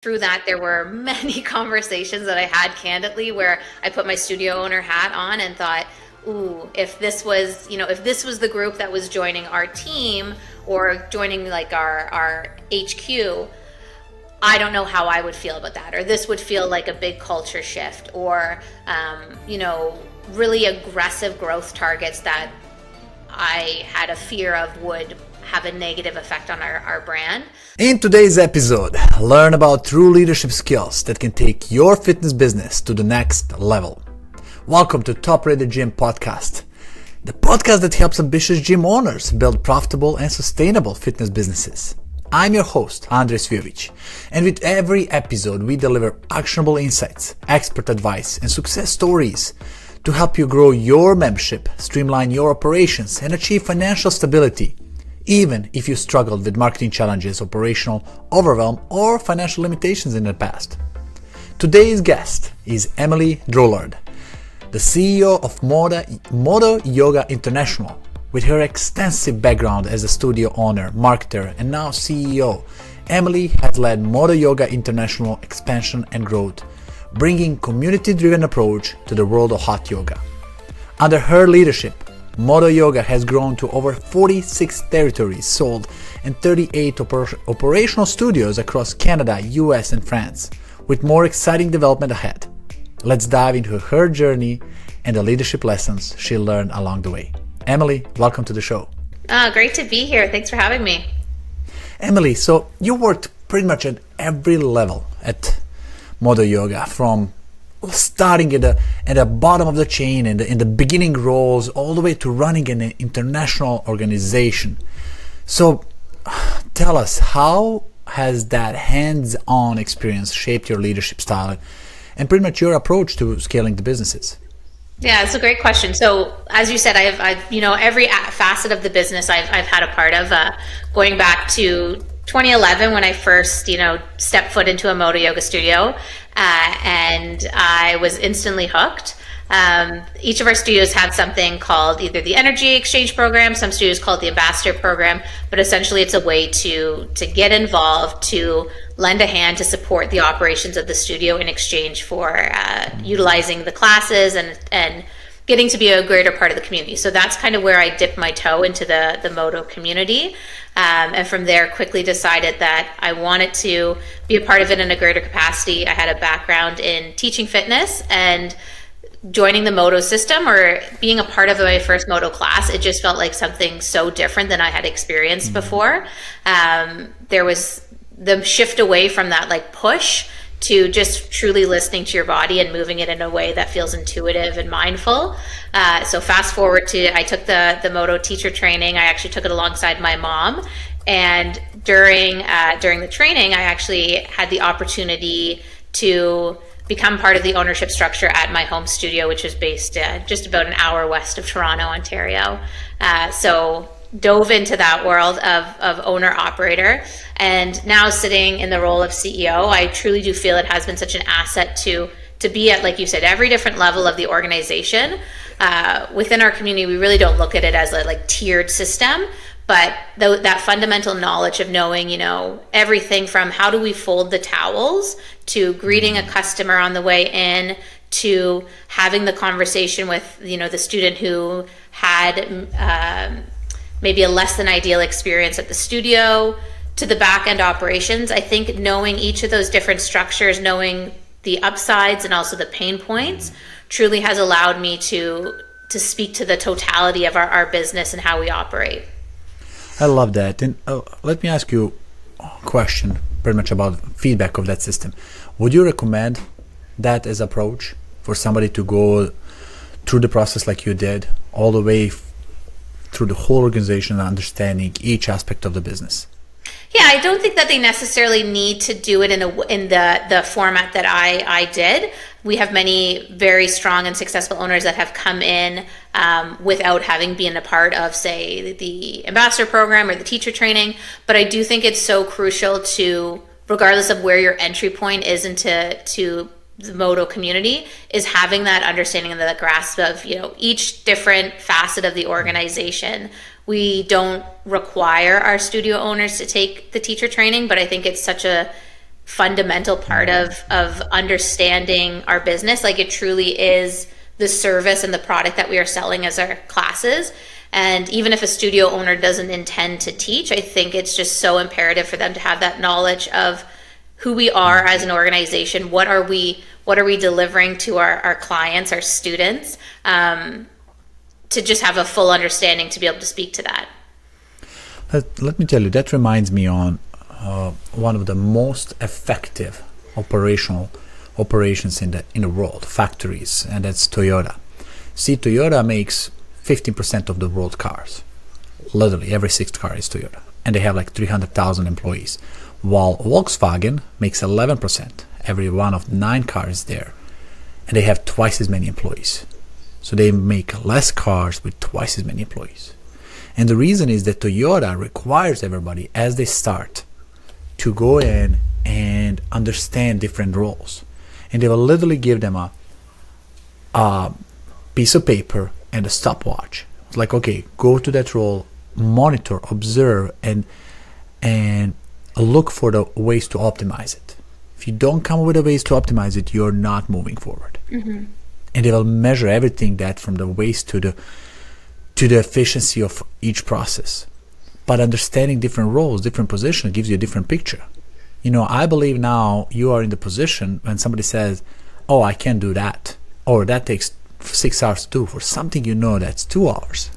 through that, there were many conversations that I had candidly where I put my studio owner hat on and thought, ooh, if this was, if this was the group that was joining our team or joining like our HQ, I don't know how I would feel about that. Or this would feel like a big culture shift, or, really aggressive growth targets that I had a fear of would have a negative effect on our brand. In today's episode, learn about true leadership skills that can take your fitness business to the next level. Welcome to Top Rated Gym Podcast, the podcast that helps ambitious gym owners build profitable and sustainable fitness businesses. I'm your host, Andres Vjovic, and with every episode we deliver actionable insights, expert advice, and success stories to help you grow your membership, streamline your operations, and achieve financial stability, even if you struggled with marketing challenges, operational overwhelm, or financial limitations in the past. Today's guest is Emily Drouillard, the CEO of Modo Yoga International. With her extensive background as a studio owner, marketer, and now CEO, Emily has led Modo Yoga International expansion and growth, bringing community-driven approach to the world of hot yoga. Under her leadership, Modo Yoga has grown to over 46 territories sold and 38 operational studios across Canada, US, and France, with more exciting development ahead. Let's dive into her journey and the leadership lessons she learned along the way. Emily, welcome to the show. Great to be here. Thanks for having me. Emily, so you worked pretty much at every level at Modo Yoga, from starting at the bottom of the chain and in the beginning roles, all the way to running an international organization. So tell us, how has that hands-on experience shaped your leadership style and pretty much your approach to scaling the businesses? Yeah, it's a great question. So, as you said, I've every facet of the business I've had a part of. Going back to 2011, when I first stepped foot into a Modo Yoga studio, and I was instantly hooked. Each of our studios had something called either the Energy Exchange Program, some studios call it the Ambassador Program, but essentially it's a way to get involved, to lend a hand to support the operations of the studio in exchange for utilizing the classes and getting to be a greater part of the community. So that's kind of where I dipped my toe into the Modo community. And from there, quickly decided that I wanted to be a part of it in a greater capacity. I had a background in teaching fitness, and joining the Modo system or being a part of my first Modo class, it just felt like something so different than I had experienced before. There was the shift away from that like push to just truly listening to your body and moving it in a way that feels intuitive and mindful. So fast forward to, I took the Modo teacher training. I actually took it alongside my mom. And during the training, I actually had the opportunity to become part of the ownership structure at my home studio, which is based just about an hour west of Toronto, Ontario. So dove into that world of owner operator, and now sitting in the role of CEO, I truly do feel it has been such an asset to be at, like you said, every different level of the organization. Within our community, we really don't look at it as a like tiered system, but that fundamental knowledge of knowing, everything from how do we fold the towels to greeting a customer on the way in, to having the conversation with, the student who had maybe a less than ideal experience at the studio, to the back end operations. I think knowing each of those different structures, knowing the upsides and also the pain points, truly has allowed me to speak to the totality of our business and how we operate. I love that. And let me ask you a question pretty much about feedback of that system. Would you recommend that as approach for somebody to go through the process like you did, all the way through the whole organization and understanding each aspect of the business? Yeah, I don't think that they necessarily need to do it in the format that I did. We have many very strong and successful owners that have come in without having been a part of, say, the ambassador program or the teacher training. But I do think it's so crucial to, regardless of where your entry point is into the Modo community, is having that understanding and the grasp of each different facet of the organization. We don't require our studio owners to take the teacher training, but I think it's such a fundamental part of understanding our business. Like, it truly is the service and the product that we are selling as our classes. And even if a studio owner doesn't intend to teach, I think it's just so imperative for them to have that knowledge of who we are as an organization. What are we delivering to our clients, our students, to just have a full understanding to be able to speak to that. Let me tell you, that reminds me on one of the most effective operations in the world, factories, and that's Toyota. See, Toyota makes 15% of the world cars. Literally, every sixth car is Toyota. And they have like 300,000 employees. While Volkswagen makes 11%. Every one of 9 cars there. And they have twice as many employees. So they make less cars with twice as many employees. And the reason is that Toyota requires everybody, as they start, to go in and understand different roles. And they will literally give them a piece of paper and a stopwatch. It's like, okay, go to that role, monitor, observe, and look for the ways to optimize it. If you don't come up with the ways to optimize it, you're not moving forward. Mm-hmm. And they will measure everything that from the waste to the efficiency of each process. But understanding different roles, different positions gives you a different picture. You know, I believe now you are in the position when somebody says, oh, I can't do that, or that takes 6 hours to do, for something you know that's 2 hours.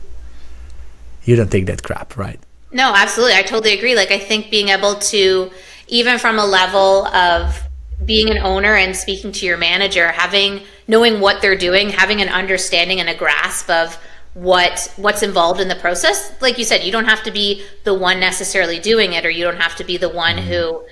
You don't take that crap, right? No, absolutely. I totally agree. Like, I think being able to, even from a level of being an owner and speaking to your manager, knowing what they're doing, having an understanding and a grasp of what's involved in the process. Like you said, you don't have to be the one necessarily doing it, or you don't have to be the one who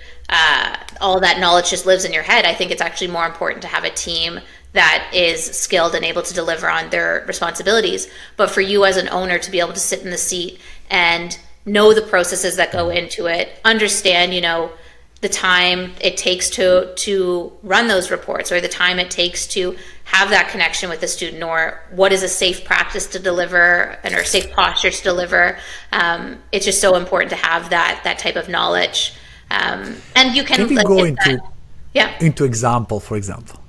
all that knowledge just lives in your head. I think it's actually more important to have a team that is skilled and able to deliver on their responsibilities. But for you as an owner to be able to sit in the seat and know the processes that go into it, understand, the time it takes to run those reports, or the time it takes to have that connection with the student, or what is a safe practice to deliver or safe posture to deliver. It's just so important to have that type of knowledge. And you can we go into example, for example?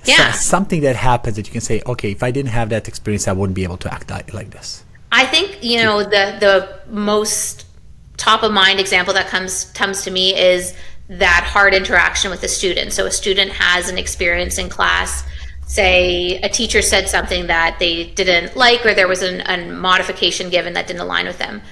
Yeah. So something that happens that you can say, okay, if I didn't have that experience, I wouldn't be able to act like this. I think, the most top of mind example that comes to me is that hard interaction with the student. So a student has an experience in class, say a teacher said something that they didn't like, or there was a modification given that didn't align with them.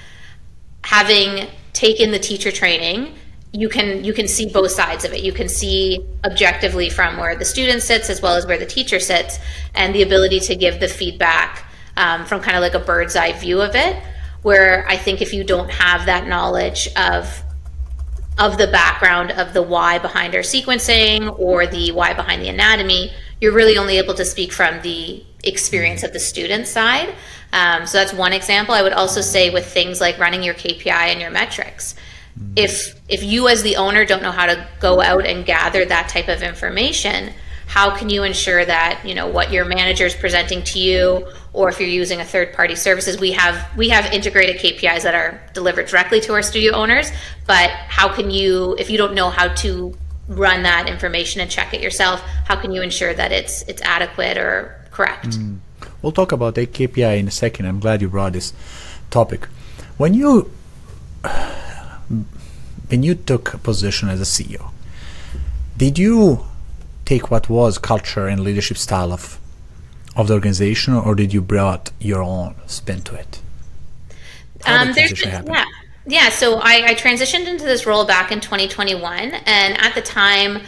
Having taken the teacher training, you can see both sides of it. You can see objectively from where the student sits as well as where the teacher sits, and the ability to give the feedback from kind of like a bird's eye view of it, where I think if you don't have that knowledge of the background of the why behind our sequencing or the why behind the anatomy, you're really only able to speak from the experience of the student side. So that's one example. I would also say with things like running your KPI and your metrics, if you as the owner don't know how to go out and gather that type of information, how can you ensure that what your manager is presenting to you, or if you're using a third-party services, we have integrated KPIs that are delivered directly to our studio owners, but how can you, if you don't know how to run that information and check it yourself, how can you ensure that it's adequate or correct? We'll talk about the KPI in a second. I'm glad you brought this topic. When you took a position as a CEO, did you take what was culture and leadership style of the organization, or did you brought your own spin to it? So I transitioned into this role back in 2021, and at the time,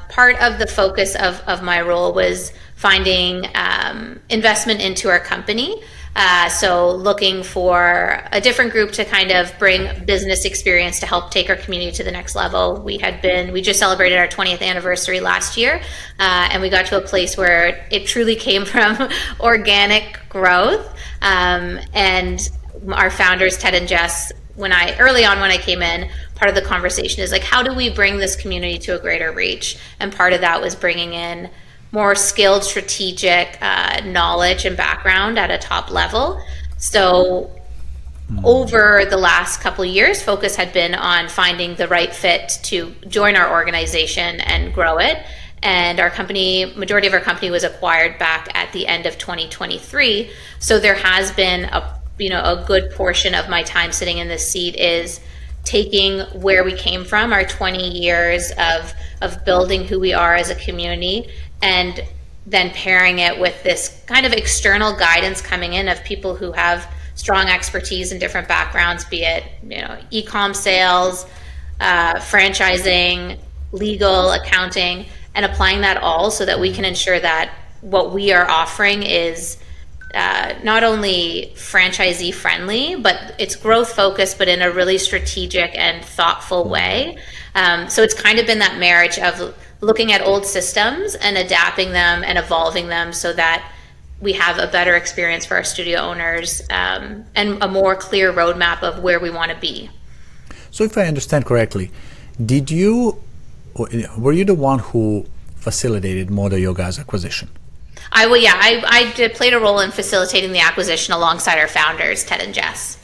part of the focus of my role was finding investment into our company. So looking for a different group to kind of bring business experience to help take our community to the next level. We just celebrated our 20th anniversary last year, and we got to a place where it truly came from organic growth. And our founders, Ted and Jess, early on when I came in, part of the conversation is like, how do we bring this community to a greater reach? And part of that was bringing in more skilled strategic knowledge and background at a top level. So over the last couple of years, focus had been on finding the right fit to join our organization and grow it. And our company, majority of our company was acquired back at the end of 2023. So there has been a good portion of my time sitting in this seat is taking where we came from, our 20 years of building who we are as a community, and then pairing it with this kind of external guidance coming in of people who have strong expertise in different backgrounds, be it e-com sales, franchising, legal, accounting, and applying that all so that we can ensure that what we are offering is not only franchisee friendly, but it's growth focused, but in a really strategic and thoughtful way. So it's kind of been that marriage of looking at old systems and adapting them and evolving them so that we have a better experience for our studio owners, and a more clear roadmap of where we want to be. So if I understand correctly, were you the one who facilitated Modo Yoga's acquisition? I played a role in facilitating the acquisition alongside our founders, Ted and Jess.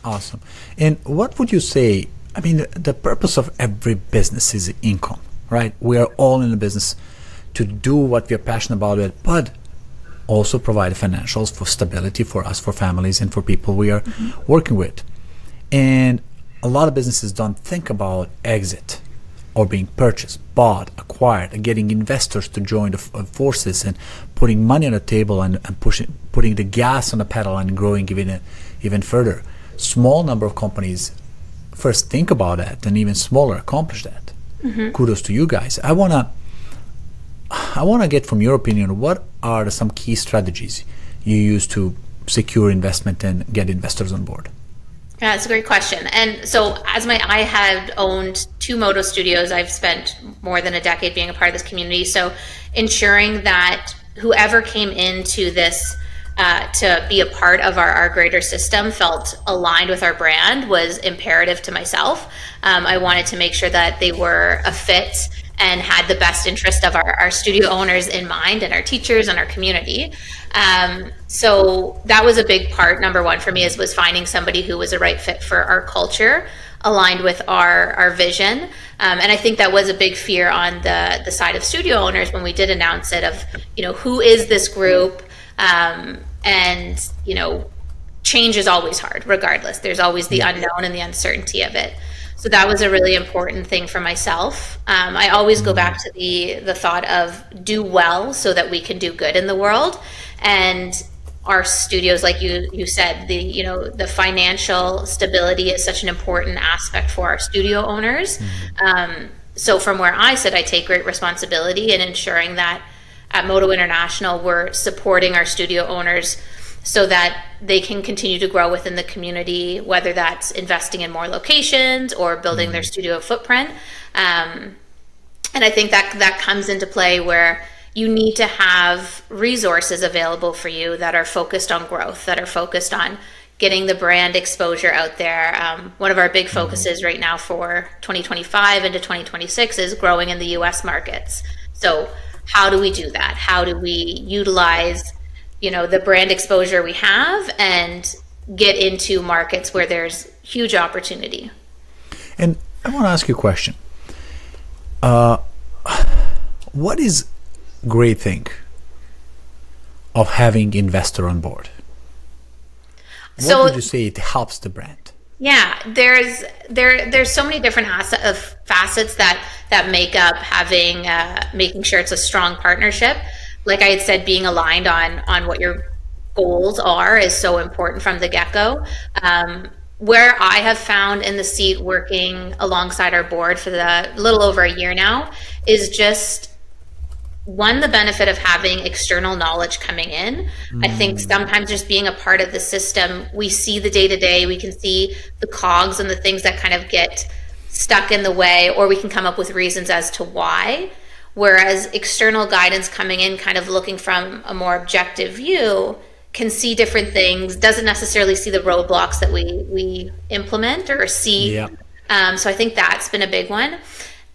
Awesome. And what would you say, the purpose of every business is income, right? We are all in the business to do what we are passionate about, but also provide financials for stability for us, for families, and for people we are working with. And a lot of businesses don't think about exit or being purchased, bought, acquired, and getting investors to join the forces and putting money on the table and putting the gas on the pedal and growing even further. Small number of companies first think about that, and even smaller accomplish that. Kudos to you guys. I wanna get from your opinion, what are some key strategies you use to secure investment and get investors on board? Yeah, that's a great question. And so I had owned 2 Modo studios. I've spent more than a decade being a part of this community. So ensuring that whoever came into this to be a part of our greater system felt aligned with our brand was imperative to myself. I wanted to make sure that they were a fit and had the best interest of our studio owners in mind, and our teachers and our community. So that was a big part, number one for me, was finding somebody who was a right fit for our culture, aligned with our vision. And I think that was a big fear on the side of studio owners when we did announce it, of, who is this group? And change is always hard, regardless. There's always the unknown and the uncertainty of it. So that was a really important thing for myself. I always go back to the thought of do well so that we can do good in the world. And our studios, like you said, the financial stability is such an important aspect for our studio owners. So from where I sit, I take great responsibility in ensuring that at Modo International, we're supporting our studio owners so that they can continue to grow within the community, whether that's investing in more locations or building their studio footprint. And I think that comes into play where you need to have resources available for you that are focused on growth, that are focused on getting the brand exposure out there. One of our big focuses right now for 2025 into 2026 is growing in the US markets. So how do we do that? How do we utilize the brand exposure we have and get into markets where there's huge opportunity? And I want to ask you a question. What is great thing of having investor on board? What would you say it helps the brand? Yeah, there's so many different facets that make up having making sure it's a strong partnership. Like I had said, being aligned on what your goals are is so important from the get-go. Where I have found in the seat working alongside our board for the little over a year now is just the benefit of having external knowledge coming in. I think sometimes just being a part of the system, we see the day-to-day, we can see the cogs and the things that kind of get stuck in the way, or we can come up with reasons as to why. Whereas external guidance coming in, kind of looking from a more objective view, can see different things, doesn't necessarily see the roadblocks that we implement or see. Yeah. So I think that's been a big one.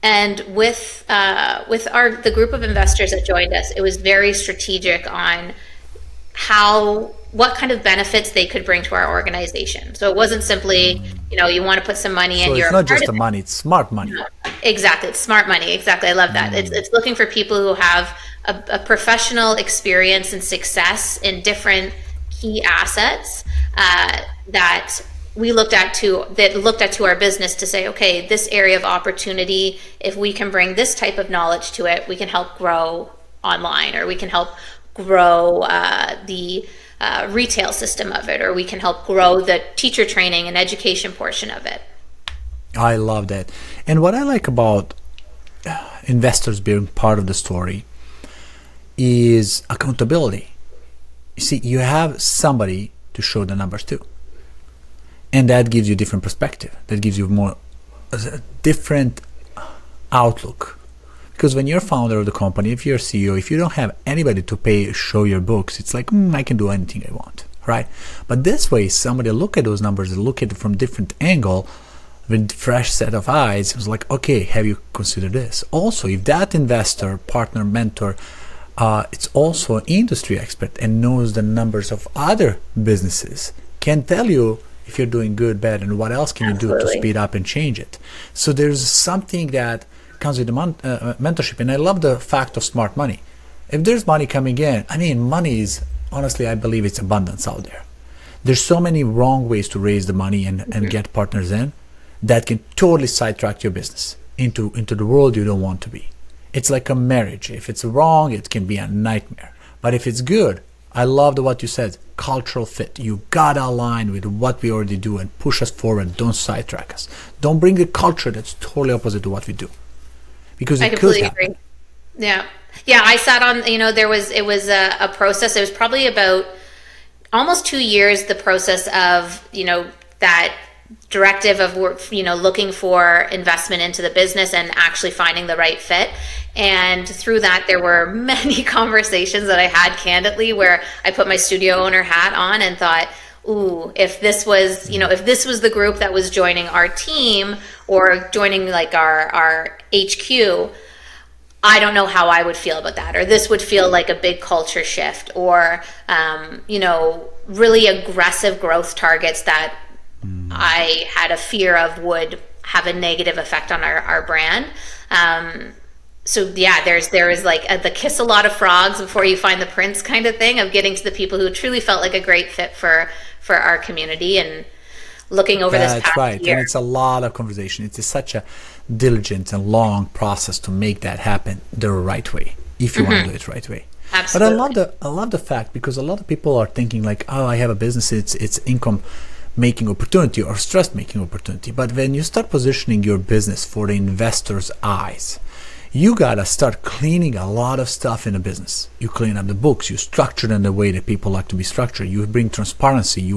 And with the group of investors that joined us, it was very strategic on how what kind of benefits they could bring to our organization. So it wasn't simply, you want to put some money in. So you're it's not just the money, it's smart money. Exactly. It's smart money. Exactly. I love that. It's looking for people who have a professional experience and success in different key assets that we looked at to our business to say, okay, this area of opportunity, if we can bring this type of knowledge to it, we can help grow online, or we can help grow the retail system of it, or we can help grow the teacher training and education portion of it. I love that. And what I like about investors being part of the story is accountability. You see, you have somebody to show the numbers to. And that gives you different perspective. That gives you more different outlook. Because when you're founder of the company, if you're CEO, if you don't have anybody to show your books, it's like, I can do anything I want, right? But this way, somebody look at those numbers and look at it from different angle, with fresh set of eyes. It was like, okay, have you considered this? Also, if that investor, partner, mentor, it's also an industry expert and knows the numbers of other businesses, can tell you if you're doing good, bad, and what else can you do to speed up and change it. So there's something that comes with the mentorship. And I love the fact of smart money. If there's money coming in, money is, honestly, I believe it's abundance out there. There's so many wrong ways to raise the money and get partners in that can totally sidetrack your business into the world you don't want to be. It's like a marriage. If it's wrong, it can be a nightmare. But if it's good, I loved what you said, cultural fit. You gotta align with what we already do and push us forward. Don't sidetrack us. Don't bring the culture that's totally opposite to what we do. Because I completely agree. Yeah. I sat on, it was a process. It was probably about almost 2 years, the process of, that directive of looking for investment into the business and actually finding the right fit. And through that, there were many conversations that I had candidly where I put my studio owner hat on and thought, ooh, if this was, the group that was joining our team or joining like our HQ, I don't know how I would feel about that, or this would feel like a big culture shift, or, really aggressive growth targets that I had a fear of would have a negative effect on our brand. So yeah, there is like the kiss a lot of frogs before you find the prince kind of thing of getting to the people who truly felt like a great fit for our community, and looking over this past right. year. And it's a lot of conversation. It's such a diligent and long process to make that happen the right way, if you want to do it the right way. Absolutely. But I love the fact, because a lot of people are thinking like, oh, I have a business, it's income making opportunity or stress making opportunity. But when you start positioning your business for the investor's eyes, you gotta start cleaning a lot of stuff in a business. You clean up the books, you structure them the way that people like to be structured, you bring transparency.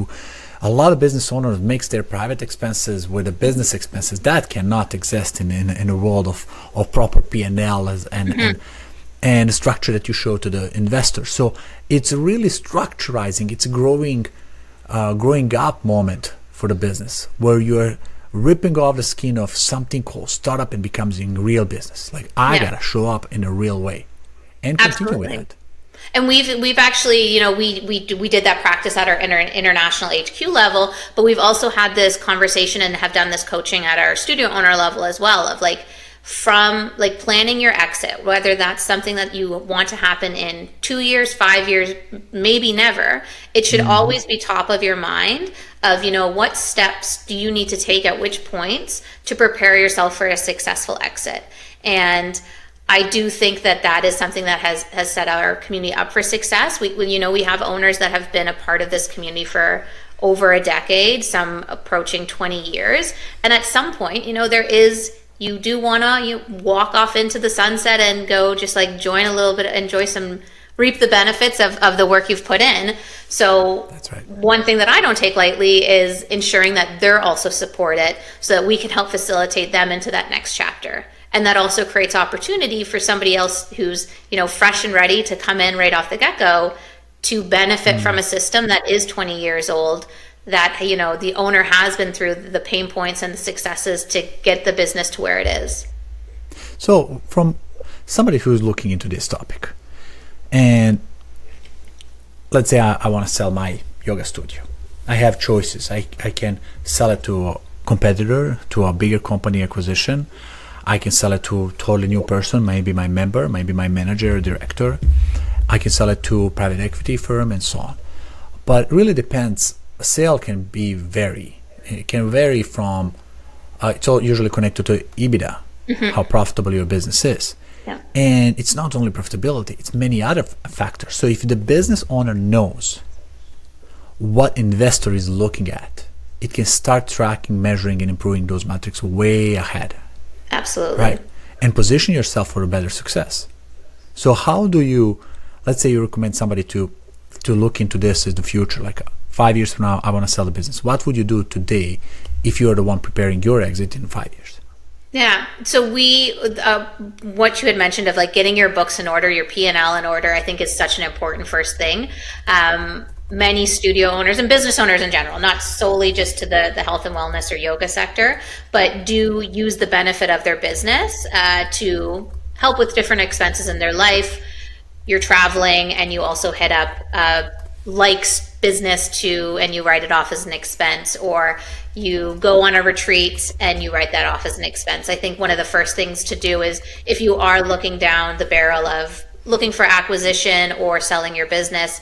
A lot of business owners mix their private expenses with the business expenses. That cannot exist in a world of proper P&L and the structure that you show to the investor. So it's really structurizing, it's a growing up moment for the business, where you're ripping off the skin of something called startup and becoming real business. Like, I gotta show up in a real way and continue with it. And we've actually, we did that practice at our international HQ level, but we've also had this conversation and have done this coaching at our studio owner level as well, of like, from like planning your exit, whether that's something that you want to happen in 2 years, 5 years, maybe never. It should always be top of your mind of, what steps do you need to take at which points to prepare yourself for a successful exit. And I do think that is something that has set our community up for success. We have owners that have been a part of this community for over a decade, some approaching 20 years. And at some point, you do want to walk off into the sunset and go just like join a little bit, reap the benefits of the work you've put in. So that's right. One thing that I don't take lightly is ensuring that they're also supported so that we can help facilitate them into that next chapter. And that also creates opportunity for somebody else who's, fresh and ready to come in right off the get-go to benefit from a system that is 20 years old, that, the owner has been through the pain points and the successes to get the business to where it is. So from somebody who's looking into this topic, and let's say I want to sell my yoga studio. I have choices. I can sell it to a competitor, to a bigger company acquisition. I can sell it to a totally new person, maybe my member, maybe my manager or director. I can sell it to a private equity firm and so on. But it really depends. A sale can vary. It can vary from, it's all usually connected to EBITDA, how profitable your business is. Yeah. And it's not only profitability, it's many other factors. So if the business owner knows what investor is looking at, it can start tracking, measuring, and improving those metrics way ahead. Absolutely. Right. And position yourself for a better success. So how do you, let's say you recommend somebody to look into this as the future, like 5 years from now, I want to sell the business. What would you do today if you're the one preparing your exit in 5 years? Yeah. So what you had mentioned of like getting your books in order, your P&L in order, I think is such an important first thing. Many studio owners and business owners in general, not solely just to the health and wellness or yoga sector, but do use the benefit of their business to help with different expenses in their life. You're traveling and you also hit up likes business and you write it off as an expense, or you go on a retreat and you write that off as an expense. I think one of the first things to do is, if you are looking down the barrel of looking for acquisition or selling your business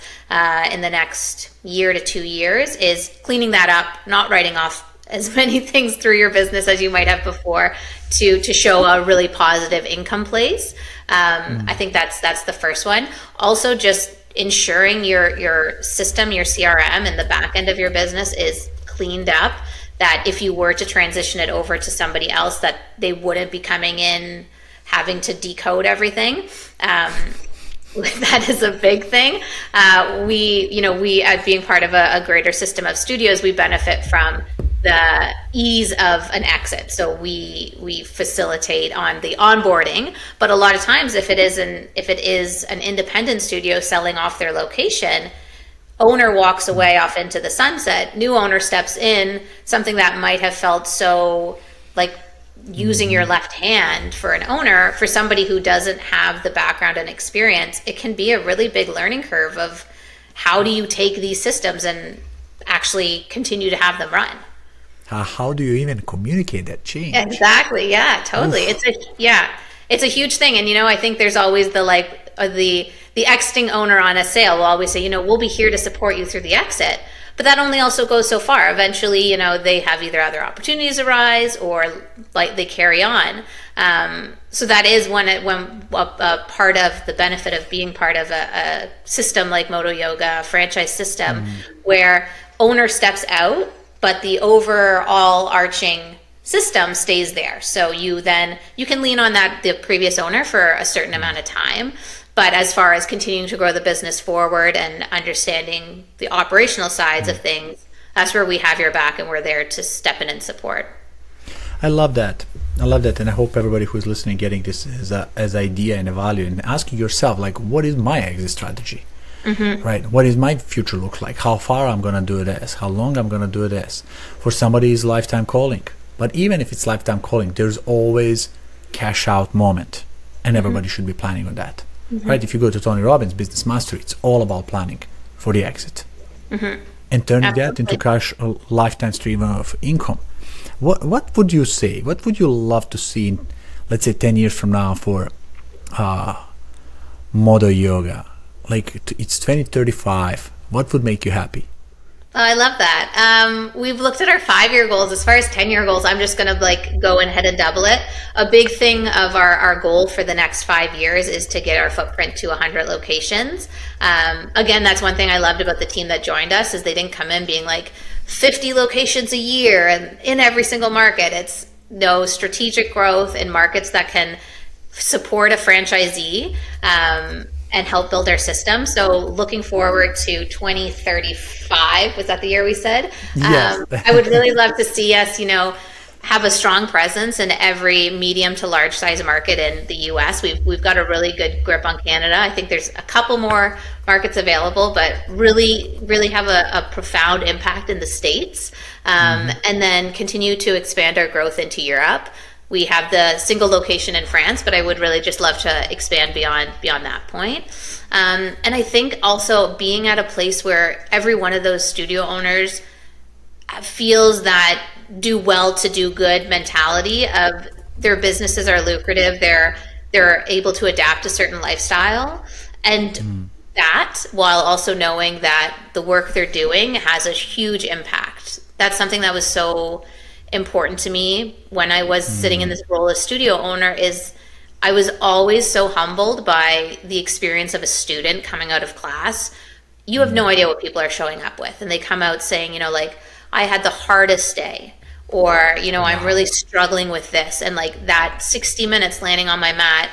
in the next year to 2 years, is cleaning that up, not writing off as many things through your business as you might have before, to show a really positive income place. I think that's the first one. Also, just ensuring your system, your CRM, and the back end of your business is cleaned up, that if you were to transition it over to somebody else, that they wouldn't be coming in having to decode everything. That is a big thing. We as being part of a greater system of studios, we benefit from the ease of an exit. So we facilitate on the onboarding, but a lot of times if it is an independent studio selling off their location, owner walks away off into the sunset, new owner steps in, something that might have felt so like using your left hand for an owner, for somebody who doesn't have the background and experience, it can be a really big learning curve of how do you take these systems and actually continue to have them run. How do you even communicate that change? Exactly. Yeah, totally. Oof. It's a huge thing. And, I think there's always the exiting owner on a sale will always say, we'll be here to support you through the exit. But that only also goes so far. Eventually, they have either other opportunities arise or like they carry on. So that is when a part of the benefit of being part of a system like Modo Yoga, a franchise system, where owner steps out, but the overall arching system stays there. So you can lean on the previous owner for a certain amount of time. But as far as continuing to grow the business forward and understanding the operational sides of things, that's where we have your back and we're there to step in and support. I love that. And I hope everybody who's listening getting this as idea and a value, and asking yourself, like, what is my exit strategy? Right? What is my future look like? How far I'm going to do this? How long I'm going to do this? For somebody, it's lifetime calling. But even if it's lifetime calling, there's always cash out moment. And everybody should be planning on that. Right? If you go to Tony Robbins' Business Mastery, it's all about planning for the exit. And turning that into cash, a lifetime stream of income. What would you say? What would you love to see in, let's say, 10 years from now for Modo Yoga? Like, it's 2035. What would make you happy? Oh, I love that. We've looked at our 5-year goals. As far as 10-year goals, I'm just going to go ahead and double it. A big thing of our goal for the next 5 years is to get our footprint to 100 locations. Again, that's one thing I loved about the team that joined us, is they didn't come in being like 50 locations a year and in every single market. It's strategic growth in markets that can support a franchisee and help build our system. So looking forward to 2035, was that the year we said? Yes. I would really love to see us, have a strong presence in every medium to large size market in the US. We've got a really good grip on Canada. I think there's a couple more markets available, but really, really have a profound impact in the States. And then continue to expand our growth into Europe. we have the single location in France, but I would really just love to expand beyond that point. And I think also being at a place where every one of those studio owners feels that do well to do good mentality of their businesses are lucrative, they're able to adapt a certain lifestyle, and that while also knowing that the work they're doing has a huge impact. That's something that was so important to me when I was sitting in this role as studio owner. Is I was always so humbled by the experience of a student coming out of class. You have no idea what people are showing up with, and they come out saying, you know, like, I had the hardest day, or, you know, I'm really struggling with this, and like that 60 minutes landing on my mat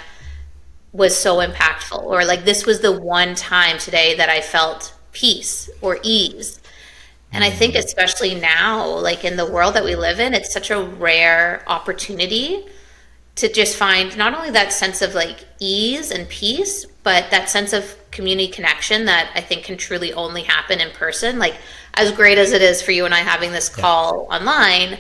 was so impactful, or like this was the one time today that I felt peace or ease. And I think especially now, like in the world that we live in, it's such a rare opportunity to just find not only that sense of like ease and peace, but that sense of community connection that I think can truly only happen in person. Like, as great as it is for you and I having this call online,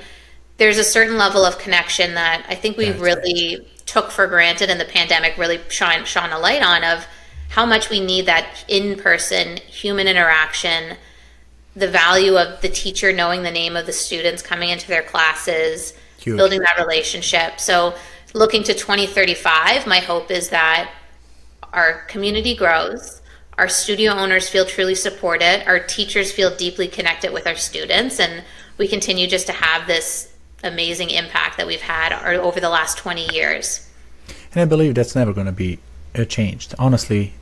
there's a certain level of connection that I think we really took for granted, and the pandemic really shone a light on, of how much we need that in-person human interaction, the value of the teacher knowing the name of the students coming into their classes, building that relationship. So looking to 2035, my hope is that our community grows, our studio owners feel truly supported, our teachers feel deeply connected with our students, and we continue just to have this amazing impact that we've had over the last 20 years. And I believe that's never going to be changed. Honestly,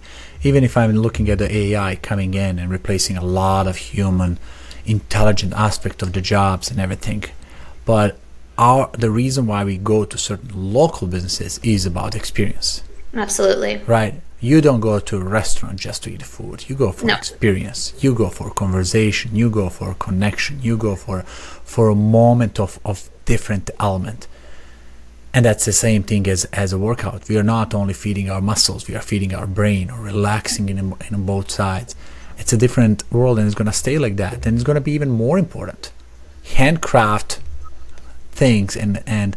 even if I'm looking at the AI coming in and replacing a lot of human intelligent aspect of the jobs and everything, but the reason why we go to certain local businesses is about experience. Absolutely. Right. You don't go to a restaurant just to eat food. You go for experience. You go for conversation. You go for connection. You go for a moment of different element. And that's the same thing as a workout. We are not only feeding our muscles, we are feeding our brain, or relaxing in both sides. It's a different world, and it's going to stay like that. And it's going to be even more important. Handcraft things and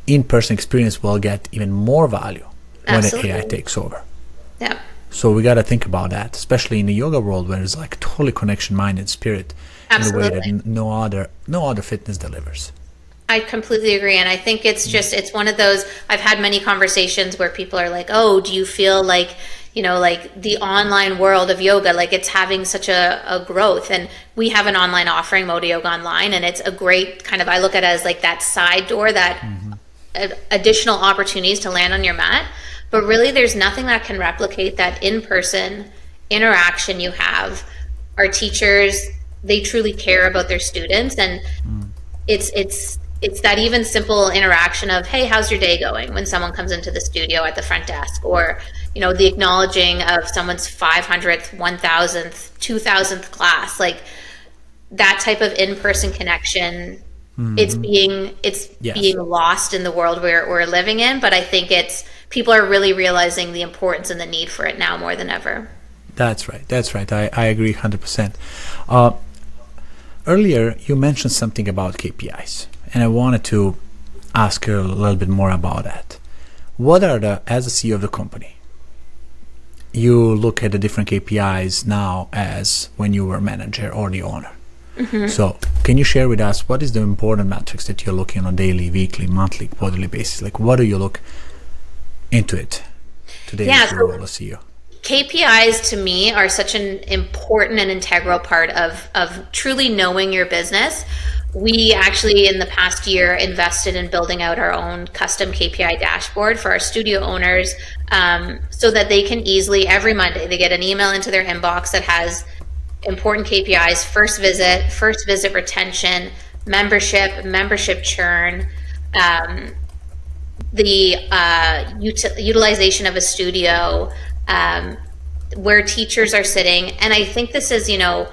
in-person experience will get even more value when the AI takes over. Yeah. So we got to think about that, especially in the yoga world, where it's like totally connection, mind, and spirit, in a way that no other fitness delivers. I completely agree. And I think it's just, it's one of those, I've had many conversations where people are like, oh, do you feel like, you know, like the online world of yoga, like it's having such a growth? And we have an online offering, Modo Yoga Online, and it's a great kind of, I look at it as like that side door, that additional opportunities to land on your mat. But really, there's nothing that can replicate that in-person interaction you have. Our teachers, they truly care about their students, and it's that even simple interaction of, hey, how's your day going, when someone comes into the studio at the front desk, or, you know, the acknowledging of someone's 500th, 1000th, 2000th class, like that type of in-person connection. It's being lost in the world we're living in, but I think people are really realizing the importance and the need for it now more than ever. That's right. I agree 100%. Earlier, you mentioned something about KPIs, and I wanted to ask you a little bit more about that. What are as a CEO of the company, you look at the different KPIs now as when you were manager or the owner. So can you share with us what is the important metrics that you're looking on a daily, weekly, monthly, quarterly basis? Like, what do you look into it today as your role as CEO? KPIs to me are such an important and integral part of truly knowing your business. We actually in the past year invested in building out our own custom KPI dashboard for our studio owners, so that they can easily, every Monday, they get an email into their inbox that has important KPIs: first visit retention, membership churn, the utilization of a studio, where teachers are sitting. And I think this is, you know,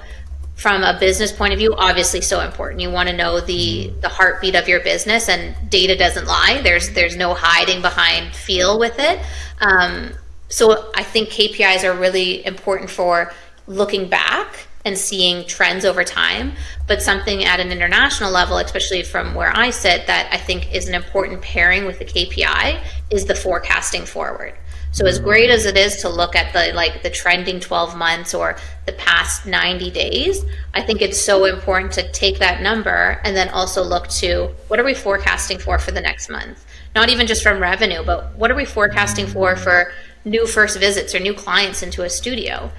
from a business point of view, obviously so important. You want to know the heartbeat of your business, and data doesn't lie. There's no hiding behind feel with it. So I think KPIs are really important for looking back and seeing trends over time. But something at an international level, especially from where I sit, that I think is an important pairing with the KPI is the forecasting forward. So as great as it is to look at the trending 12 months or the past 90 days, I think it's so important to take that number and then also look to what are we forecasting for the next month? Not even just from revenue, but what are we forecasting for new first visits or new clients into a studio?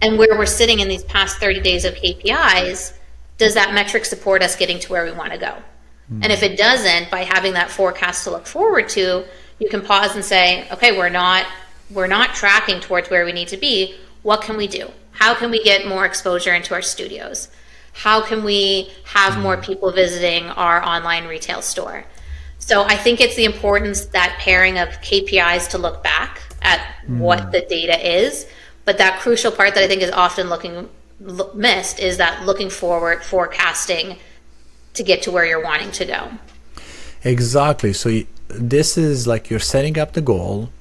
And where we're sitting in these past 30 days of KPIs, does that metric support us getting to where we want to go? And if it doesn't, by having that forecast to look forward to, you can pause and say, okay, we're not tracking towards where we need to be. What can we do? How can we get more exposure into our studios? How can we have more people visiting our online retail store? So I think it's the importance, that pairing of KPIs to look back at what the data is. But that crucial part that I think is often missed is that looking forward, forecasting to get to where you're wanting to go. Exactly. So this is like you're setting up the goal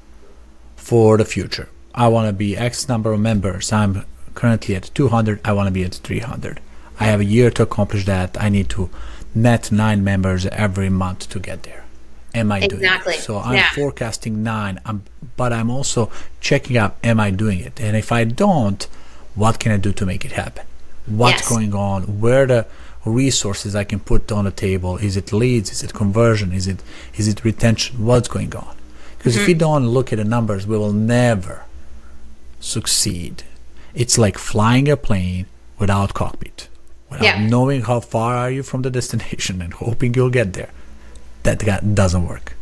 for the future. I want to be X number of members. I'm currently at 200. I want to be at 300. I have a year to accomplish that. I need to net 9 members every month to get there. Am I doing it? So I'm forecasting 9, but I'm also checking up, am I doing it? And if I don't, what can I do to make it happen? What's going on? Where the resources I can put on the table? Is it leads? Is it conversion? Is it retention? What's going on? Because if we don't look at the numbers, we will never succeed. It's like flying a plane without cockpit, without knowing how far are you from the destination and hoping you'll get there. That doesn't work.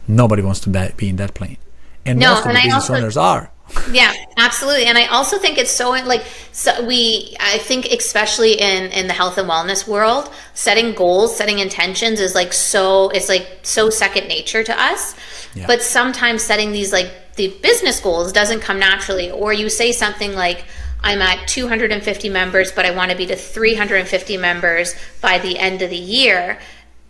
Nobody wants to be in that plane, and most of the business owners are. Yeah, absolutely. And I also think it's I think especially in the health and wellness world, setting goals, setting intentions is so second nature to us. Yeah. But sometimes setting these the business goals doesn't come naturally, or you say something like, I'm at 250 members, but I want to be to 350 members by the end of the year.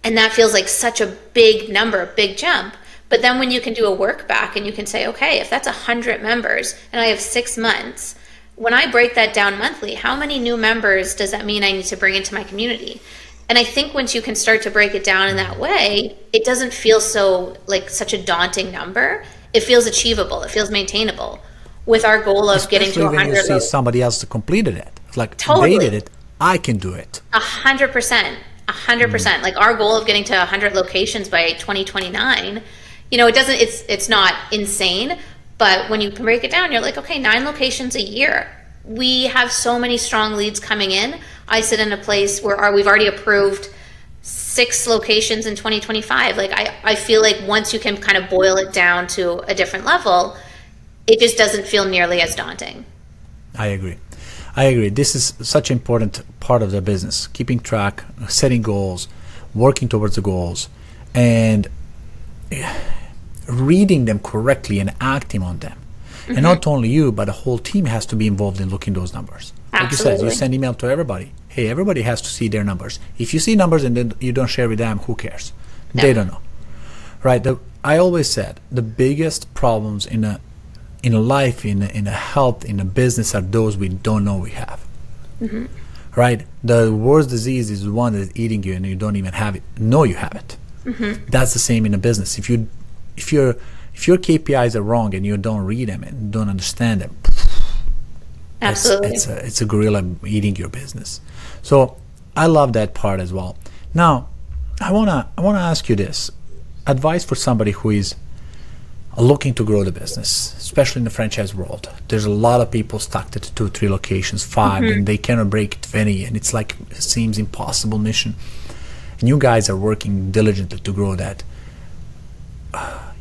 And that feels like such a big number, a big jump. But then when you can do a work back and you can say, okay, if that's 100 members and I have 6 months, when I break that down monthly, how many new members does that mean I need to bring into my community? And I think once you can start to break it down in that way, it doesn't feel so such a daunting number. It feels achievable. It feels maintainable. With our goal of getting to 100. When you see somebody else completed it, it's like totally. They did it, I can do it. 100%. 100%. Like our goal of getting to 100 locations by 2029, it's not insane, but when you break it down, you're like, okay, 9 locations a year. We have so many strong leads coming in. I sit in a place where we've already approved 6 locations in 2025. I feel like once you can kind of boil it down to a different level, it just doesn't feel nearly as daunting. I agree. This is such an important part of the business, keeping track, setting goals, working towards the goals, and reading them correctly and acting on them. And not only you, but the whole team has to be involved in looking those numbers. Like you said, you send email to everybody. Hey, everybody has to see their numbers. If you see numbers and then you don't share with them, who cares? No. They don't know. Right? I always said the biggest problems in life, in a health, in a business are those we don't know we have. Right? The worst disease is the one that's eating you and you don't even know you have it. That's the same in a business. If your KPIs are wrong and you don't read them and don't understand them, absolutely, it's a gorilla eating your business. So I love that part as well. Now, I wanna ask you this: advice for somebody who is looking to grow the business, especially in the franchise world. There's a lot of people stuck at 2, 3 locations, 5, and they cannot break it to any, and it seems impossible mission. And you guys are working diligently to grow that.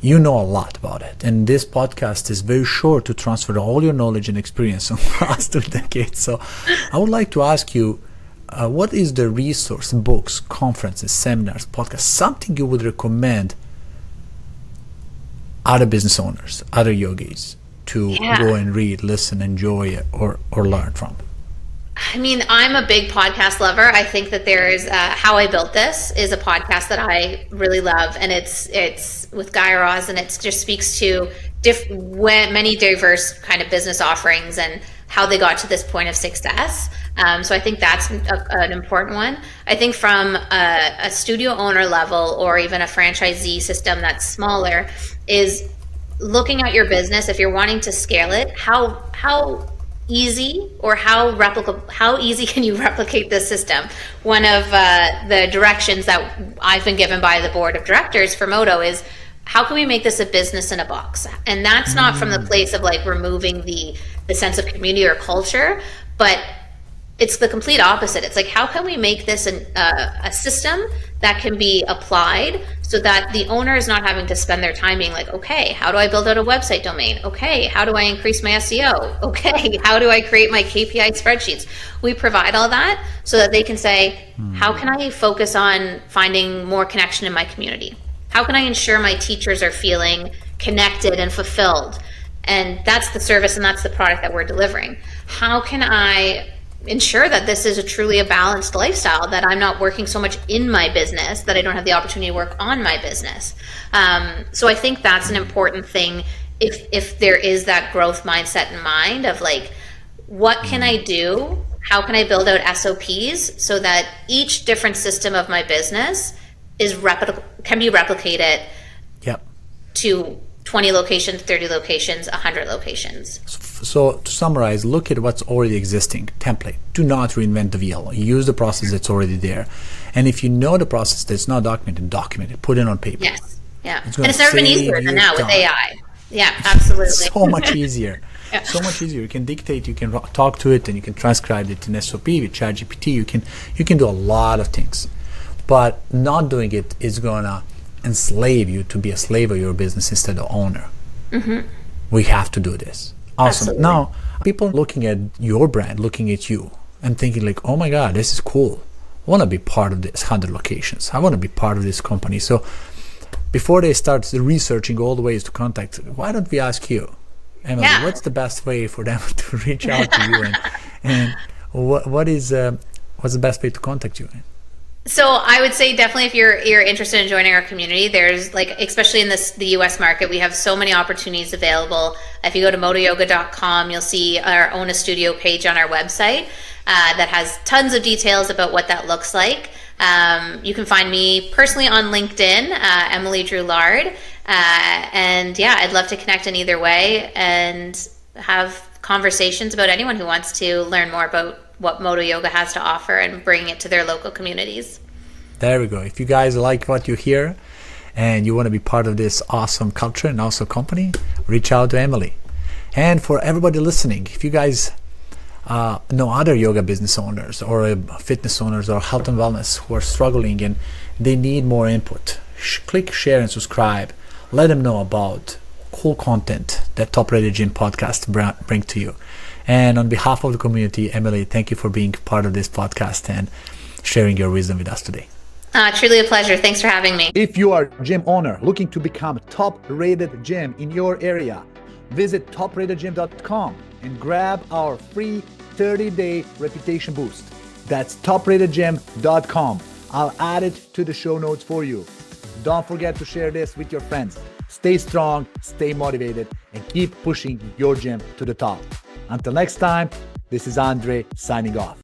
You know a lot about it, and this podcast is very sure to transfer all your knowledge and experience across 2 decades. So I would like to ask you, what is the resource, books, conferences, seminars, podcasts, something you would recommend other business owners, other yogis to go and read, listen, enjoy, or learn from? I mean, I'm a big podcast lover. I think that there's How I Built This is a podcast that I really love, and it's with Guy Raz, and it just speaks to many diverse kind of business offerings and how they got to this point of success. So I think that's an important one. I think from a studio owner level or even a franchisee system that's smaller is looking at your business. If you're wanting to scale it, how easy or how easy can you replicate this system? One of the directions that I've been given by the board of directors for Modo is, how can we make this a business in a box? And that's not from the place of like removing the sense of community or culture, but it's the complete opposite. It's like, how can we make this a system that can be applied so that the owner is not having to spend their time being like, okay, how do I build out a website domain? Okay, how do I increase my SEO? Okay, how do I create my KPI spreadsheets? We provide all that so that they can say, how can I focus on finding more connection in my community? How can I ensure my teachers are feeling connected and fulfilled? And that's the service and that's the product that we're delivering. How can I ensure that this is truly a balanced lifestyle, that I'm not working so much in my business that I don't have the opportunity to work on my business? So I think that's an important thing if there is that growth mindset in mind of like, what can I do? How can I build out SOPs so that each different system of my business can be replicated to 20 locations, 30 locations, 100 locations. So to summarize, look at what's already existing, template. Do not reinvent the wheel. Use the process that's already there. And if you know the process that's not documented, document it, put it on paper. Yes, yeah. And it's never been easier than now with AI. Yeah, absolutely. So much easier. So much easier. You can dictate, you can talk to it, and you can transcribe it in SOP with ChatGPT. You can do a lot of things. But not doing it is going to enslave you to be a slave of your business instead of owner. We have to do this. Awesome. Absolutely. Now, people looking at your brand, looking at you and thinking like, oh my God, this is cool. I want to be part of this 100 locations. I want to be part of this company. So before they start researching all the ways to contact, why don't we ask you, Emily, what's the best way for them to reach out to you? And what's the best way to contact you? So I would say definitely if you're interested in joining our community, there's like, especially in the US market, we have so many opportunities available. If you go to modoyoga.com, you'll see our Own a Studio page on our website that has tons of details about what that looks like. You can find me personally on LinkedIn, Emily Drouillard. And yeah, I'd love to connect in either way and have conversations about anyone who wants to learn more about what Modo Yoga has to offer and bring it to their local communities. There we go. If you guys like what you hear and you want to be part of this awesome culture and also company, reach out to Emily. And for everybody listening, if you guys know other yoga business owners or fitness owners or health and wellness who are struggling and they need more input, click share and subscribe. Let them know about cool content that Top Rated Gym podcast bring to you. And on behalf of the community, Emily, thank you for being part of this podcast and sharing your wisdom with us today. Truly a pleasure. Thanks for having me. If you are a gym owner looking to become a top-rated gym in your area, visit topratedgym.com and grab our free 30-day reputation boost. That's topratedgym.com. I'll add it to the show notes for you. Don't forget to share this with your friends. Stay strong, stay motivated, and keep pushing your gym to the top. Until next time, this is Andre signing off.